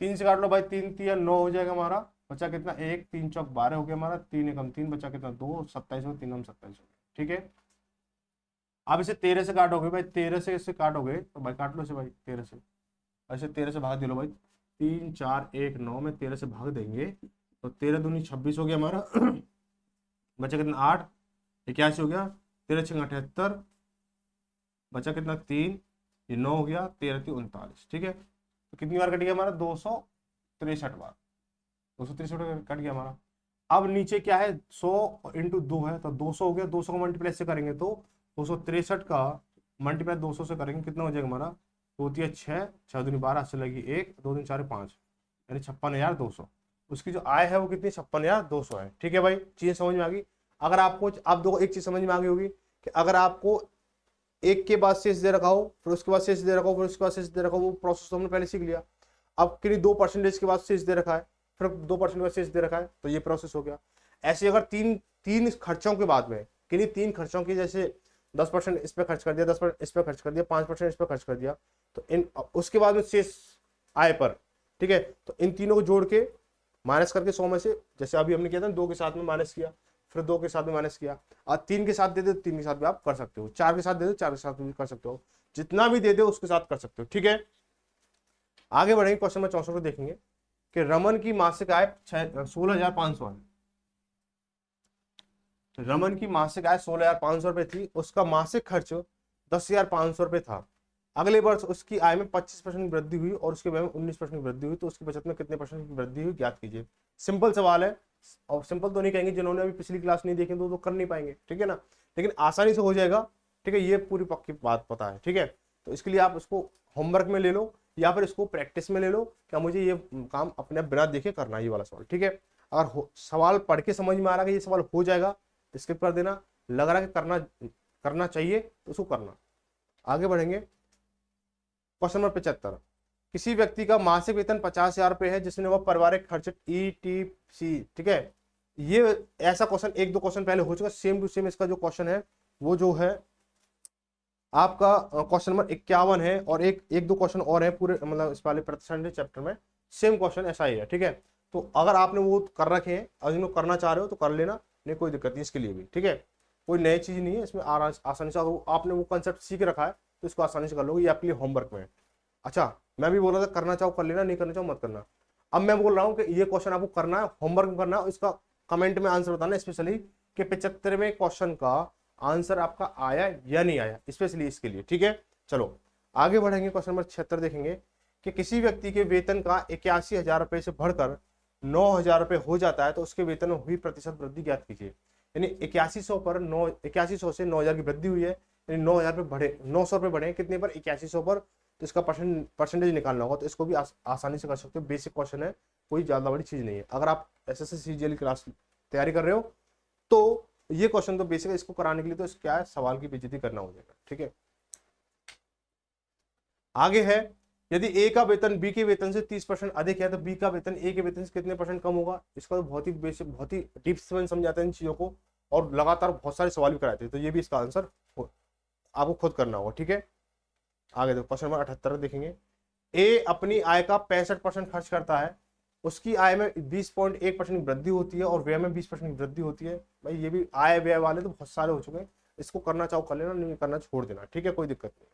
3 से काट लो भाई, 3 3 9 हो जाएगा हमारा, बचा कितना, 1 3 चौक 12 हो गया हमारा, 3 एकम 3 बचा कितना, 2 27 हो, 3 27 हो, ठीक है। अब इसे 13 से काटोगे भाई, 13 से इससे काटोगे तो भाई काट लो इसे भाई 13 से, ऐसे 13 से भाग दे लो भाई, 3 4 1 9 में 13 से भाग देंगे तो 13 दूनी 26 हो गया हमारा बचा कितना 8, 81 हो गया, 13 6 78, बचा कितना 3, ये 9 हो गया, 13 3 39, ठीक है। तो कितनी बार कट गया हमारा, 263 बार, 263 कट गया हमारा। अब नीचे क्या है, 100 इंटू 2 है तो 200 हो गया, 200 को मल्टीप्लाई से करेंगे तो 263 का मल्टीप्लाई 200 से करेंगे कितना हो जाएगा हमारा, 2 3 6 6 दूनी 12 से लगी 1 2 3 4 5, यानी 56,200। उसकी जो आय है वो कितनी, 56,200 है, ठीक है भाई। चीज समझ में आ गई। अगर आपको आप दो एक चीज समझ में आ गई होगी कि अगर आपको एक के बाद शेष दे रखा हो, फिर उसके बाद शेष दे रखा हो, फिर उसके बाद शेष दे रखा हो, वो प्रोसेस तो हमने पहले सीख लिया। अब किन्हीं 2% के बाद शेष दे रखा है, फिर 2% का शेष दे रखा है, तो ये प्रोसेस हो गया। ऐसे अगर तीन खर्चों के बाद में किन्हीं 3 खर्चों की, जैसे 10% इस पे खर्च कर दिया, 10% इस पे खर्च कर दिया, 5% इस पे खर्च कर दिया, तो इन उसके बाद में शेष आय पर, ठीक है, तो इन तीनों को जोड़ के माइनस करके 100 में से, जैसे अभी हमने किया था 2 के साथ में माइनस किया, फिर 2 के साथ में माइनस किया, और 3 के साथ दे दो 3 के साथ भी आप कर सकते हो, 4 के साथ दे दो 4 के साथ भी कर सकते हो, जितना भी दे दो उसके साथ कर सकते हो, ठीक है। आगे बढ़ेंगे, क्वेश्चन नंबर 64 को देखेंगे कि रमन की मासिक आय 16,500 है। रमन की मासिक आय 16,500 रुपए थी, उसका मासिक खर्च 10,500 रुपए था। अगले वर्ष उसकी आय में 25% की वृद्धि हुई और उसके व्यय में 19% की वृद्धि हुई, तो उसकी बचत में कितने परसेंट की वृद्धि हुई ज्ञात कीजिए। सिंपल सवाल है, और सिंपल तो नहीं कहेंगे, जिन्होंने अभी पिछली क्लास नहीं देखी तो कर नहीं पाएंगे, ठीक है ना, लेकिन आसानी से हो जाएगा, ठीक है। ये पूरी पक्की बात पता है, ठीक है। तो इसके लिए आप इसको होमवर्क में ले लो या फिर इसको प्रैक्टिस में ले लो, क्या मुझे ये काम अपने बिना देखे करना है, ये वाला सवाल, ठीक है। अगर सवाल पढ़ के समझ में आ रहा है कि ये सवाल हो जाएगा, स्किप कर देना, लग रहा है कि करना चाहिए तो उसको करना। आगे बढ़ेंगे। क्वेश्चन नंबर 75, किसी व्यक्ति का मासिक वेतन 50,000 रुपए है जिसने वह पारिवारिक खर्च ETC, ठीक है। ये ऐसा क्वेश्चन 1-2 क्वेश्चन पहले हो चुका, सेम टू सेम इसका जो क्वेश्चन है वो जो है आपका क्वेश्चन नंबर 51 है, और एक दो क्वेश्चन और है पूरे मतलब इस वाले प्रतिष्ठान चैप्टर में, सेम क्वेश्चन ऐसा ही है, ठीक है। तो अगर आपने वो कर रखे हैं और जिनको करना चाह रहे हो तो कर लेना, नहीं कोई दिक्कत नहीं इसके लिए भी, ठीक है। कोई नई चीज नहीं है इसमें, आसानी से आपने वो कंसेप्ट सीख रखा है तो इसको आसानी से कर लोगे, ये आपके लिए होमवर्क में है। अच्छा, मैं भी बोल रहा था करना चाहो कर लेना, नहीं करना चाहो मत करना। अब मैं बोल रहा हूँ कि ये क्वेश्चन आपको करना है, होमवर्क में करना है, इसका कमेंट में आंसर बताना, स्पेशली कि 75वें क्वेश्चन का आंसर आपका आया या नहीं आया, स्पेशली इसके लिए, ठीक है। चलो आगे बढ़ेंगे। क्वेश्चन नंबर 76 देखेंगे कि किसी व्यक्ति के वेतन का 81,000 रुपए से बढ़कर 9,000 रुपए हो जाता है तो उसके वेतन में हुई प्रतिशत वृद्धि ज्ञात कीजिए। यानी 8100 पर 8100 से 9,000 की वृद्धि हुई है, यानी 9,000 रुपए बढ़े, 900 रुपए बढ़े कितने पर, 8100 पर। तो इसका परसेंटेज निकालना होगा, तो इसको भी आसानी से कर सकते हो, बेसिक क्वेश्चन है, कोई ज्यादा बड़ी चीज नहीं है। अगर आप SSC CGL क्लास तैयारी कर रहे हो तो ये क्वेश्चन तो बेसिक है, इसको कराने के लिए तो क्या है, सवाल की बेइज्जती करना हो जाएगा, ठीक है। आगे है, यदि ए का वेतन बी के वेतन से 30% अधिक है तो बी का वेतन ए के वेतन से कितने % कम होगा। इसका तो बहुत ही बेसिक, बहुत ही डीप से समझाते हैं इन चीजों को, और लगातार बहुत सारे सवाल भी कराते हैं, तो ये भी इसका आंसर आपको खुद करना होगा, ठीक है। आगे देखो क्वेश्चन नंबर 78 देखेंगे। ए अपनी आय का 65% खर्च करता है, उसकी आय में 20.1% वृद्धि होती है और व्यय में 20% वृद्धि होती है। भाई ये भी आय व्यय वाले तो बहुत सारे हो चुके हैं, इसको करना चाहो कर लेना, नहीं करना छोड़ देना, ठीक है, कोई दिक्कत नहीं।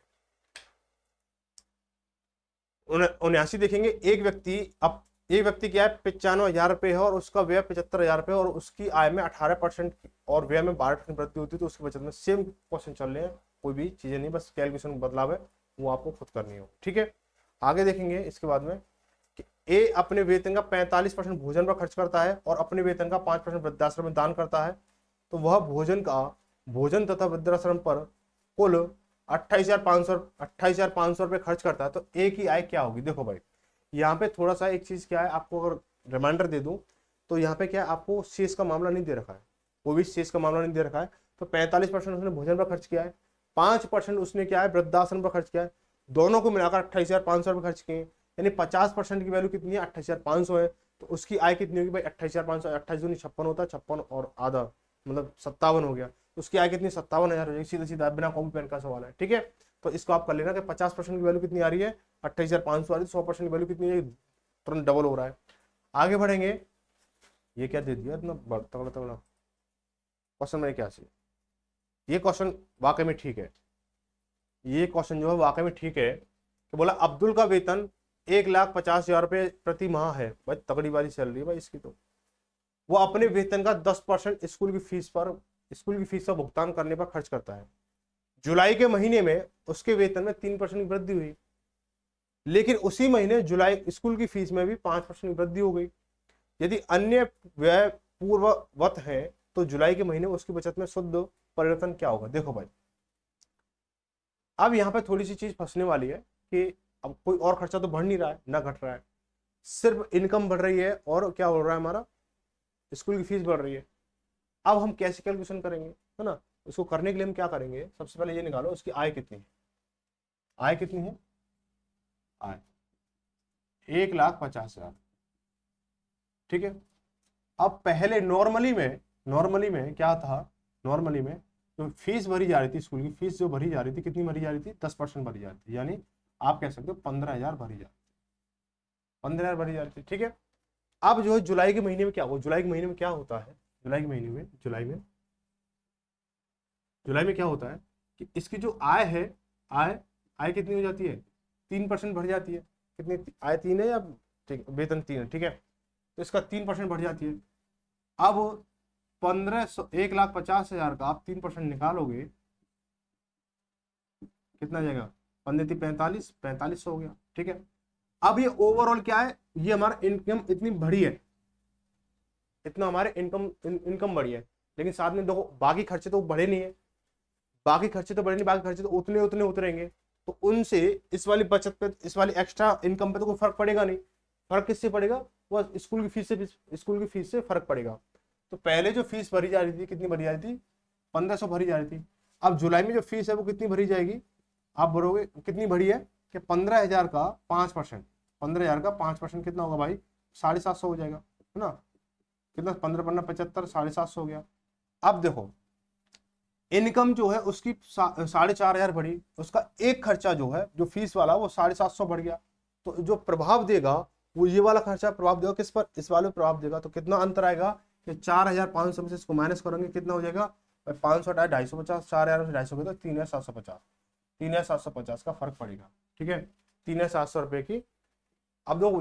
79 देखेंगे। एक व्यक्ति की आय 95,000 रुपए है और उसका व्यय 75,000 रुपए और उसकी आय में 18% और व्यय में 12% वृद्धि होती है, तो उसकी बचत में सेम क्वेश्चन चल रहे हैं, कोई भी चीजें नहीं, बस कैलकुलेशन बदलाव है, वो आपको खुद करनी हो, ठीक है। आगे देखेंगे इसके बाद में कि ए अपने वेतन का 45% भोजन पर खर्च करता है और अपने वेतन का 5% वृद्धाश्रम में दान करता है, तो वह भोजन तथा वृद्धाश्रम पर कुल 28,500 रुपए खर्च करता है, तो ए की आय क्या होगी। देखो भाई यहाँ पे थोड़ा सा एक चीज क्या है, आपको अगर रिमाइंडर दे दूं तो यहाँ पे क्या है, आपको शेष का मामला नहीं दे रखा है, कोई भी शेष का मामला नहीं दे रखा है। तो 45% उसने भोजन पर खर्च किया है, 5% उसने क्या है वृद्धाश्रम पर खर्च किया है, दोनों को मिलाकर 28,500 रुपए खर्च किए, यानी 50% की वैल्यू कितनी है, 28,500 है। तो उसकी आय कितनी होगी भाई, 28,500, 28 दूनी 56 होता है, 56 और आधा मतलब 57 हो गया, तो उसकी आय कितनी, 57,000 हो जाएगी, सीधा सीधा बिना कॉपी पेन का सवाल है, ठीक है। तो इसको आप कर लेना कि 50% की वैल्यू कितनी आ रही है, 28,500 आ रही है, 100% की वैल्यू कितनी है, तुरंत डबल हो रहा है। आगे बढ़ेंगे। ये क्या दे दिया इतना तगड़ा तगड़ा क्वेश्चन, मैंने क्या चाहिए, ये क्वेश्चन वाकई में ठीक है, ये क्वेश्चन जो है वाकई में ठीक है कि बोला अब्दुल का वेतन 1,50,000 रुपए प्रति माह है। भाई तगड़ी वाली सैलरी है भाई इसकी, तो वो अपने वेतन का 10% स्कूल की फीस का भुगतान करने पर खर्च करता है। जुलाई के महीने में उसके वेतन में 3% की वृद्धि हुई, लेकिन उसी महीने जुलाई स्कूल की फीस में भी 5% की वृद्धि हो गई। यदि अन्य व्यय पूर्ववत है तो जुलाई के महीने में उसकी बचत में शुद्ध परिवर्तन क्या होगा। देखो भाई अब यहाँ पे थोड़ी सी चीज फंसने वाली है कि अब कोई और खर्चा तो बढ़ नहीं रहा है ना घट रहा है, सिर्फ इनकम बढ़ रही है और क्या हो रहा है, हमारा स्कूल की फीस बढ़ रही है। अब हम कैसे कैलकुलेशन करेंगे, है ना। उसको करने के लिए हम क्या करेंगे, सबसे पहले ये निकालो उसकी आय कितनी है, आय कितनी है, आय 1,50,000, ठीक है। अब पहले नॉर्मली में क्या था, नॉर्मली में जो फीस भरी जा रही थी, स्कूल की फीस जो भरी जा रही थी, कितनी भरी जा रही थी, 10% भरी जा रही थी, यानी आप कह सकते हो 15,000 भरी जा 15,000 भरी जा रही थी, ठीक है। अब जो है जुलाई के महीने में क्या हुआ, जुलाई के महीने में क्या होता है, जुलाई में क्या होता है कि इसकी जो आय है, आय कितनी हो जाती है, 3% बढ़ जाती है। कितनी आय, 3 है या ठीक, वेतन 3 है, ठीक है, तो इसका 3% बढ़ जाती है। अब 1,50,000 का आप 3% निकालोगे, कितना जाएगा, 45,000 हो गया, ठीक है। अब ये ओवरऑल क्या है, ये हमारा इनकम इतनी बढ़ी है, इतना हमारे इनकम बढ़ी है, लेकिन साथ में देखो बाकी खर्चे तो बढ़े नहीं है, बाकी खर्चे तो उतने उतरेंगे, तो उनसे इस वाली बचत पे, इस वाली एक्स्ट्रा इनकम पे तो कोई फर्क पड़ेगा नहीं। फर्क किससे पड़ेगा, वो स्कूल की फीस से फर्क पड़ेगा। तो पहले जो फीस भरी जा रही थी, कितनी भरी जा रही थी, 1500 भरी जा रही थी। अब जुलाई में जो फीस है वो कितनी भरी जाएगी, आप बोलोगे कितनी भरी है कि 15,000 का 5%, 15,000 का 5% कितना होगा भाई, 750 हो जाएगा, है ना। कितना, 15 15 75, 750 हो गया। अब देखो इनकम जो है उसकी 4,500 बढ़ी, उसका एक खर्चा जो है जो फीस वाला वो 750 बढ़ गया। तो जो प्रभाव देगा वो ये वाला खर्चा प्रभाव देगा किस पर, इस वाले प्रभाव देगा। तो कितना अंतर आएगा कि 4,500 में से इसको माइनस करेंगे कितना हो जाएगा, 500 हटाए 250, 4,000 से 250 तो 3,750, 3,750 का फर्क पड़ेगा, ठीक है, 3,700 रुपए की। अब देखो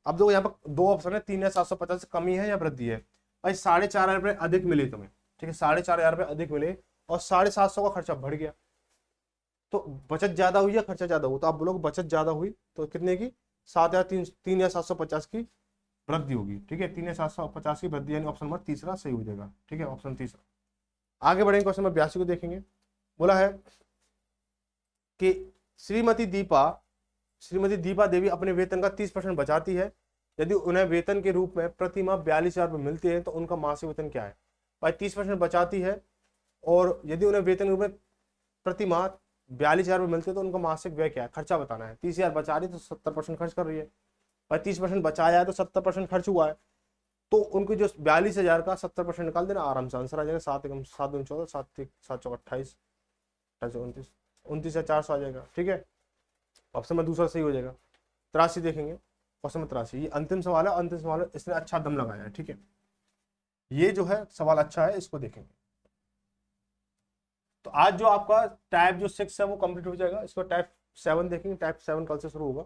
अब देखो यहाँ पर दो ऑप्शन है, 3,750 से कमी है या वृद्धि है। भाई 4,500 रुपए अधिक मिले तुम्हें, ठीक है, 4,500 रुपए अधिक मिले और 750 का खर्चा बढ़ गया, तो बचत ज्यादा हुई या खर्चा ज्यादा हुआ, तो आप बोलोगे बचत ज्यादा हुई, तो कितने की 3,750 की वृद्धि होगी, ठीक है, 3,750 की वृद्धि, यानी ऑप्शन नंबर तीसरा सही हो जाएगा, ठीक है, ऑप्शन तीसरा। आगे बढ़ेंगे, क्वेश्चन नंबर 82 को देखेंगे। बोला है कि श्रीमती दीपा देवी अपने वेतन का 30% बचाती है, यदि उन्हें वेतन के रूप में प्रति माह 42,000 रुपये मिलते हैं तो उनका मासिक वेतन क्या है। भाई 30% बचाती है और यदि उन्हें वेतन के रूप में प्रति माह 42,000 रुपये मिलते हैं तो उनका मासिक व्यय क्या है, खर्चा बताना है। 30,000 बचा रही है तो 70% खर्च कर रही है। भाई 30% बचाया है तो 70% खर्च हुआ है, तो उनको जो 42,000 का 70% निकाल देना, आराम से आंसर आ जाएगा। 7 एकम 7 दूनी 14, 7 चौक 28, 29, 29,400 आ जाएगा, ठीक है, ऑप्शन में दूसरा सही हो जाएगा। 83 देखेंगे, क्वेश्चन नंबर 83, ये अंतिम सवाल है, अंतिम सवाल है, इसने अच्छा दम लगाया है, ठीक है, ये जो है सवाल अच्छा है, इसको देखेंगे। तो आज जो आपका टाइप जो 6 है वो कंप्लीट हो जाएगा, इसको टाइप 7 देखेंगे। टाइप 7 कल से शुरू होगा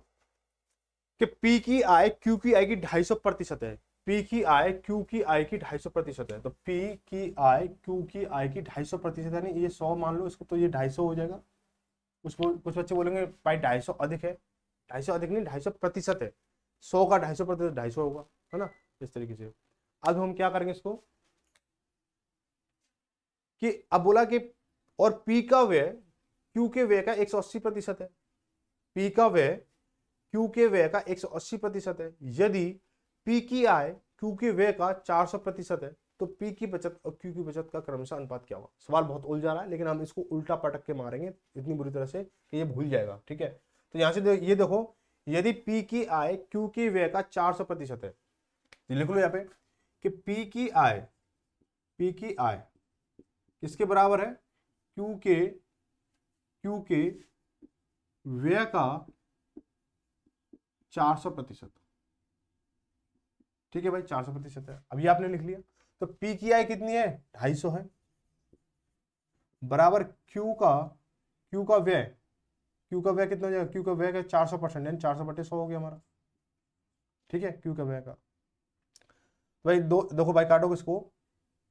कि पी की आय क्यू की आय की 250% है, पी की आय क्यू की आय की 250% है, तो पी की आय क्यू की आय की 250% यानी ये 100 मान लो इसको, तो ये 250 हो जाएगा। कुछ बच्चे बोलेंगे भाई 250 अधिक है, 250 अधिक नहीं, 250% है, 100 का 250% 250 होगा, है ना, इस तरीके से। अब हम क्या करेंगे इसको कि अब बोला कि और पी का व्यय क्यू के व्यय का 180% है, पी का व्यय क्यू के व्यय का 180% है, यदि पी की आय क्यू के व्यय का 400% है तो पी की बचत और क्यू की बचत का क्रमशः अनुपात क्या होगा। सवाल बहुत उलझा रहा है लेकिन हम इसको उल्टा पटक के मारेंगे इतनी बुरी तरह से कि ये भूल जाएगा, ठीक है। तो यहां से ये देखो, यदि पी की आय क्यू के व्यय का 400% है, लिख लो यहाँ पे कि पी की आय किसके बराबर है, क्यू के व्यय का 400%, ठीक है भाई, 400% है। अभी आपने लिख लिया, तो पी की आय कितनी है, 250 है, बराबर क्यू का व्यय कितना हो जाएगा, क्यू का व्यय का 400%, यानी 400/100 हो गया हमारा, ठीक है, क्यू का व्यय का। भाई देखो भाई काटोगे इसको,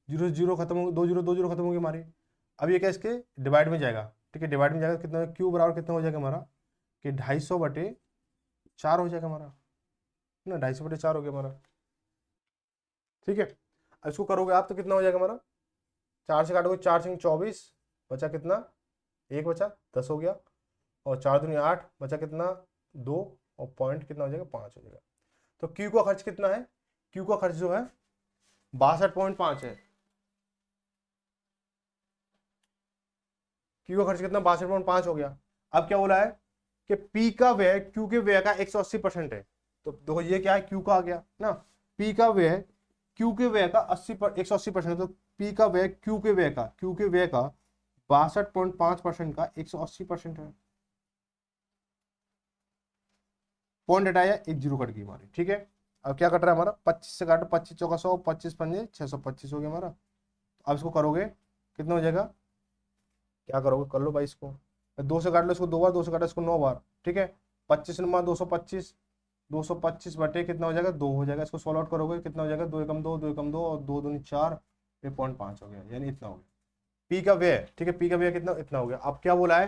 0 0 खत्म हो, 2 0 2 0 खत्म हो गई हमारी। अब ये क्या इसके डिवाइड में जाएगा, ठीक है, डिवाइड में जाएगा, कितना क्यू बराबर कितना हो जाएगा हमारा कि 250/4 हो जाएगा हमारा ना, 250/4 हो गया हमारा, ठीक है। अब इसको करोगे आप तो कितना हो जाएगा हमारा, 4 से काटोगे, 4 से 24 बचा कितना, 1 बचा 10 हो गया, और 4 दूनी 8 बचा कितना 2, और पॉइंट कितना हो जाएगा 5 हो जाएगा। तो क्यू का खर्च कितना है, क्यू का खर्च जो है 62.5 है, क्यू का खर्च कितना 62.5 हो गया। अब क्या बोला है कि पी का व्यय क्यू के व्यय का 180% है, तो देखो ये क्या है, क्यू का आ गया ना, पी का व्यय क्यू के व्यय का 180%, तो पी का व्यय क्यू के व्यय का 62.5% का 180% है, पॉइंट हटाया, 1 0 कट गई हमारी, ठीक है। अब क्या कट रहा है हमारा, 25 से काटो, 25 चौका 100, 25 पंजे 625 हो गया हमारा। अब इसको करोगे कितना हो जाएगा, क्या करोगे कर लो भाई, इसको 2 से काट लो, इसको 2 बार, 2 से काटो इसको 9 बार, ठीक है, 25 नमा 225, 225 बटे कितना हो जाएगा 2 हो जाएगा, इसको सॉल्व आउट करोगे कितना हो जाएगा, 2 एकम 2, 2 एकम 2 और 2 दूनी 4, ये 0.5 हो गया, यानी इतना हो गया पी का व्यय, ठीक है, पी का व्यय कितना, इतना हो गया। अब क्या बोला है,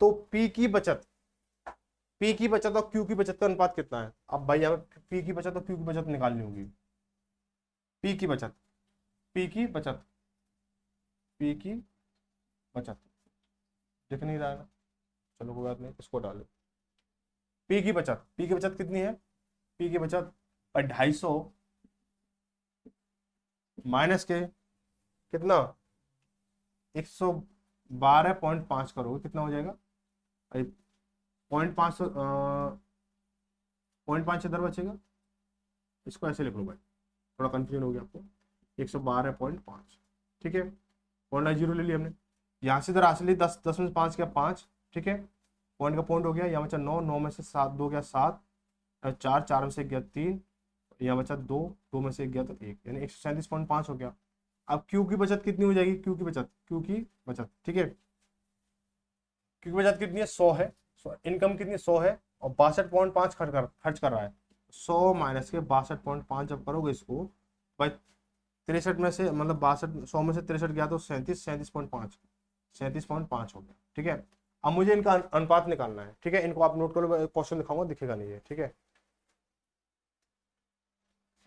तो पी की बचत और क्यू की बचत का अनुपात कितना है। अब भाई यहाँ पे पी की बचत और क्यू की बचत निकालनी होगी, पी की बचत दिख नहीं रहा है ना, चलो कोई बात नहीं, इसको डालो, पी की बचत कितनी है, पी की बचत 250 माइनस के कितना 112.5 करोगे कितना हो जाएगा भाई? 0.5 0.5 इधर बचेगा, इसको ऐसे लिख लो भाई, थोड़ा कंफ्यूजन हो गया आपको। 112.5, ठीक है, 0.0 ले लिया हमने। यहाँ से इधर असली 10 में से 5 क्या 5, ठीक है, पॉइंट का पॉइंट हो गया। यहाँ बचा 9, 9 में से 7 2 गया 7, 4, 4 में से गया 3, यहाँ बचा 2, 2 में से गया तो 1, यानी 137.5 हो गया। अब क्यू की बचत कितनी हो जाएगी? क्यू की बचत, ठीक है, क्यू की बचत कितनी है? 100 है। इनकम कितनी है? 100 है, और 62.5 खर्च कर रहा है। 100 माइनस के 62.5 जब करोगे इसको भाई, 63 में से मतलब 62, 100 में से 63 गया तो 37.5 हो गया, ठीक है। अब मुझे इनका अनुपात निकालना है, ठीक है, इनको आप नोट करो, क्वेश्चन दिखाऊंगा, दिखेगा नहीं है, ठीक है।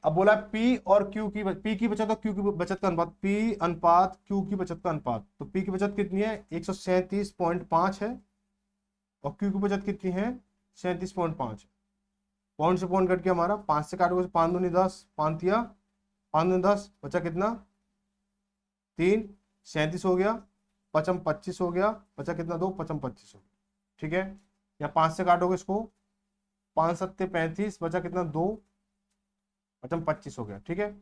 अब बोला पी और क्यू की, पी की बचत और क्यू की बचत का अनुपात, पी अनुपात क्यू की बचत का अनुपात। तो पी की बचत कितनी है? 137.5 है, और क्यू की बचत कितनी है? 37.5। पॉइंट से पॉइंट कट गया हमारा, 5 से काटोगे 5 दूनी 10, 5 दिया 5 दूनी 10, बचा कितना? 3, 37 हो गया, 5 25 हो गया, बचा कितना? 2, 5 25 हो गया, ठीक है। या 5 से काटोगे इसको, 5 7 35, बचा कितना? 2, 5 25 हो गया, ठीक है।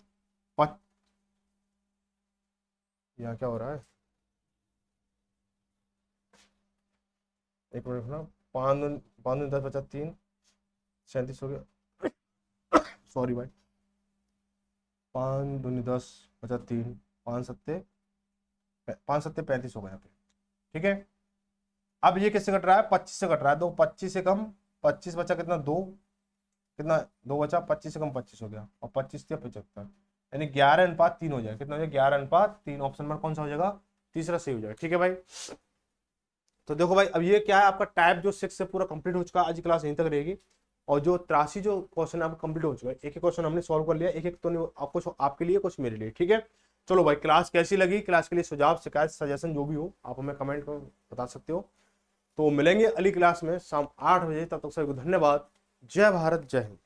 यहाँ क्या हो रहा है, एक मिनट ना, 5 10 बचा 3, 37 हो गया, सॉरी भाई, 5 दूनी 10 बचा 3, 5 सत्ते 35 हो गया यहाँ पे, ठीक है। अब ये किससे कट रहा है? 25 से कट रहा है, तो 25 से कम 25 बचा कितना? 2, कितना? 2 बचा, 25 से कम 25 हो गया, और 25 से 75, यानी 11:3 हो जाएगा। कितना हो जाएगा? 11:3। ऑप्शन नंबर कौन सा हो जाएगा? तीसरा सही हो जाएगा, ठीक है भाई। तो देखो भाई, अब ये क्या है, आपका टाइप जो 6 से पूरा कंप्लीट हो चुका है, आज की क्लास यहीं तक रहेगी। और जो 83 जो क्वेश्चन आपका कंप्लीट हो चुका है, एक एक क्वेश्चन हमने सॉल्व कर लिया, एक एक तो नहीं, आपको आपके लिए कुछ मेरे लिए, ठीक है। चलो भाई, क्लास कैसी लगी? क्लास के लिए सुझाव शिकायत सजेशन जो भी हो आप हमें कमेंट कर बता सकते हो। तो मिलेंगे अगली क्लास में शाम 8 बजे, तब तक सभी को धन्यवाद। जय भारत, जय हिंद।